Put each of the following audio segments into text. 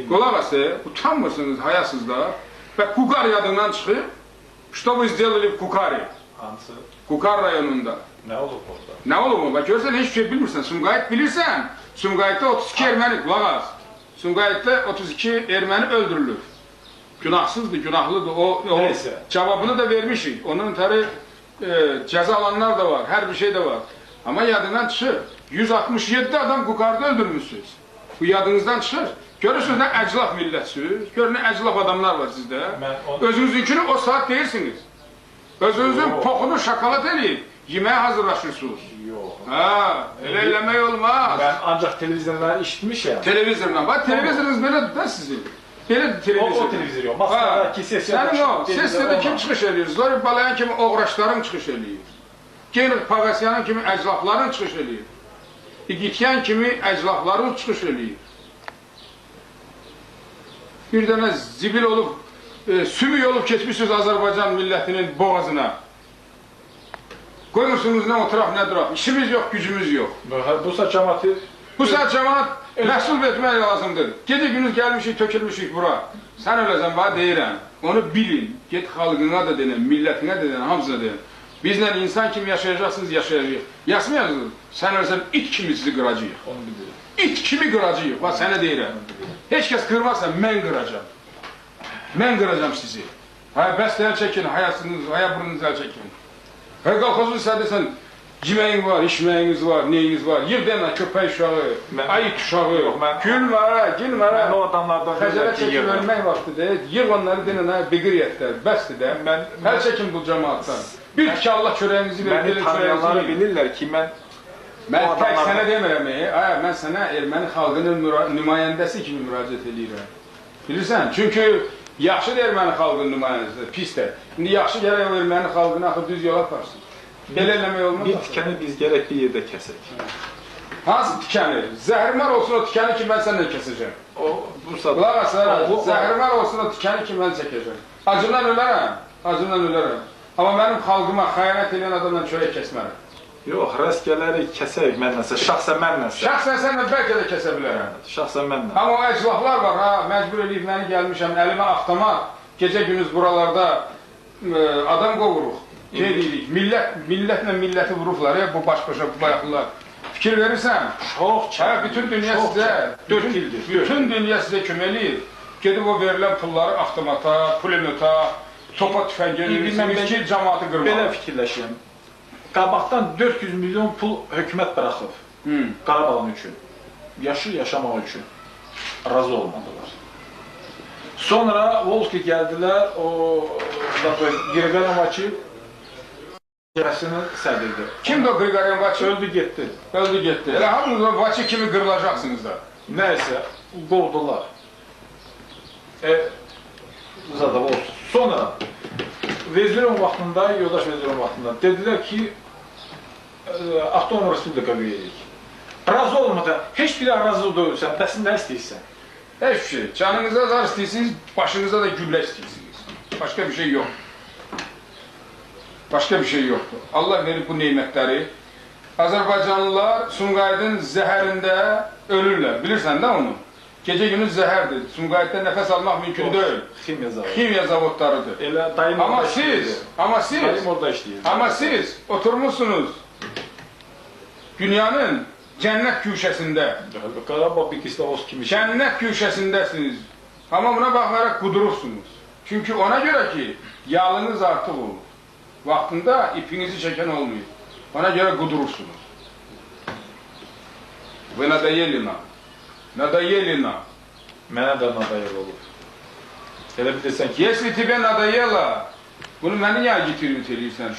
Qulaq asın, utanmırsınız, hayasızlar. Və Kukar yadından çıxıb, что вы сделали в Kukari? Hansı? Kukar rayonunda. Nə olub orada? Nə olub o? Bak görsən, heç şey bilmirsən. Sumqayıt bilirsən. Sumqayıtda 32 erməni, qulaq as. Sumqayıtda 32 erməni öldürülür. Günahsızdır, günahlıdır. O cavabını da vermişik. Onun tarı cəza alanlar da var, hər bir şey de var. Ama yadından çıxır. 167 adam Kukarda öldürmüşsünüz. Bu yadınızdan çıxır. Görürsünüz nə əclaf millətsiniz. Görün nə əclaf adamlar var sizdə. Özünüzünkünü o saat deyirsiniz. Özünüzün poxunu şakalat edib, yeməyə hazırlaşırsınız. Yox. Ha, elə eləmək olmaz. Mən ancaq televizorları işitmişəm. Televizordan. Bax, televizorunuz belədir da sizin. Belə televizor. O televizor yox. Maskadakı sesiyada. Sənin o, sesiyada kim çıxış edir? Zori Balayan kimi oğraşların çıxış edir. Genel Pavasyanın kimi əclafların çıxış edir. İgityan kimi əclafların çıxış edir. Bir dənə zibil olub, sümük olub keçmişsiniz Azərbaycan millətinin boğazına. Qoymursunuz nə oturaq, nə duraq. İşimiz yox, gücümüz yox. Bu saat cəmaatı... Bu saat cəmaat məhsul etmək lazımdır. Gecə günüz gəlmişik, tökülmüşük bura. Sən öləsən, bana deyirəm. Onu bilin. Get xalqına da denən, millətinə de denən, hamısına denən. Bizlə insan kimi yaşayacaqsınız, yaşayacaq. Yaşmayacaqsınız. Sən öləsən, it kimi sizi qıracaq. Onu bilirim. İt kimi qıracaq. Bax, sənə deyirəm. Heç kəs qırmazsa, mən qıracam. Mən qıracam sizi. Haya bəs əl çəkin, haya burnunuzu əl çəkin. Haya qalxozun sədəsən, yeməyin var, içməyiniz var, neyiniz var. Yığ demə, köpək uşağı, ayıt uşağı. Gülmə, gülmə. Mən o adamlardan xəcələ çəkin, ölmək vaxtıdır. Yığ onları denənə, biqiriyyətlər, bəsdir də. Əl çəkin bu cəmaatdan. Bir ki Allah çörəyinizi verir. Məni tanıyanları bilirlər ki, mən tək sənə demirəm, mən sənə erməni xalqının nümayəndəsi kimi müraciət edirəm. Bilirsən, çünki yaxşı da erməni xalqının nümayəndəsidir, pis də. İndi yaxşı gərək o erməni xalqını axı düz yola aparsın. Belə eləmək olmaz. Bir tikəni biz gərək bir yerdə kəsək. Hansı tikəni? Zəhrimar olsun o tikəni ki, mən sənlə kəsəcəm. Qulaq asara, zəhrimar olsun o tikəni ki, mən çəkəcəm. Acımdan ölərəm, acımdan ölərəm. Amma mənim xalqıma xəyanət edən adamdan çörək kəsmərəm. Yox, rəskələri kəsək mənləsə, şəxsən mənləsə. Şəxsən sənlə bəlkə də kəsə bilərəm. Şəxsən mənlə. Amma o əclaflar var, məcbur edib məni gəlmişəm, əlimə avtomat, gecə gündüz buralarda adam qovuruq. Şey deyirik, millətlə milləti vurublar, bu baş-başa, bu bayaqlılar. Fikir verirsən? Çox, bütün dünya sizə, bütün dünya sizə kömək edir. Gedib o verilən pulları avtomata, pulemota, topa tüfəngə verirsiniz ki, cəmaatı qırmaq. Belə fikirləşirəm. Qabaqdan 400 milyon pul hökumət bıraxıb Qarabağın üçün, yaşamaq üçün razı olmadılar. Sonra Volki gəldilər, o Qriqoryan Vaçı sədrdir. Kimdir o Qriqoryan Vaçı? Öldü, getdi. Öldü, getdi. Elə hamınız o Vaçı kimi qırılacaqsınız da. Nəysə, qovdular. Zada olsun. Sonra Vezirov vaxtında, yoldaş Vezirov vaxtında dedilər ki, Avtonom Respublika veririk. Razı olmadan, heç bir razı deyilsən, bəs nə istəyirsən? Heç bir şey. Canınıza zar istəyirsiniz, başınıza da güllə istəyirsiniz. Başqa bir şey yox. Başqa bir şey yoxdur. Allah verib bu neymətləri. Azərbaycanlılar Sumqayıtın zəhərində ölürlər. Bilirsən də onu? Gecə günü zəhərdir. Sumqayıtda nəfəs almaq mümkün deyil. Ximiya zavodlarıdır. Elə dayım orada işləyir. Amma siz oturmuşsunuz dünyanın cənnət güşəsində. Qarabağ Bikislavos kimi. Cənnət güşəsindəsiniz. Amma buna baxaraq qudurursunuz. Çünki ona görə ki, yalınız artıq olur. Vaxtında ipinizi çəkən olmuyor. Ona görə qudurursunuz. Və nadayelina. Nadayelina. Mənə də nadayel olur. Elə bilirsən ki... Если тебе надоело, bunu məni niyə getirilmiş edirsən?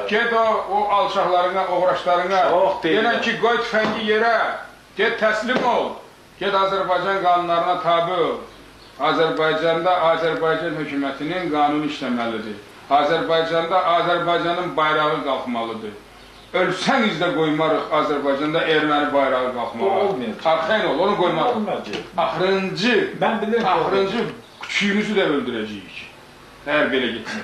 Get o alçaqlarına, oğraşlarına, denən ki, qoy tüfəngi yerə, get təslim ol, get Azərbaycan qanunlarına tabi ol. Azərbaycanda Azərbaycan hökumətinin qanunu işləməlidir. Azərbaycanda Azərbaycanın bayrağı qalxmalıdır. Ölsəniz də qoymarıq Azərbaycanda erməni bayrağı qalxmalı. Arxayn ol, onu qoymarıq. Axırıncı küçüyünüzü də öldürəcəyik. Əgər belə getsin.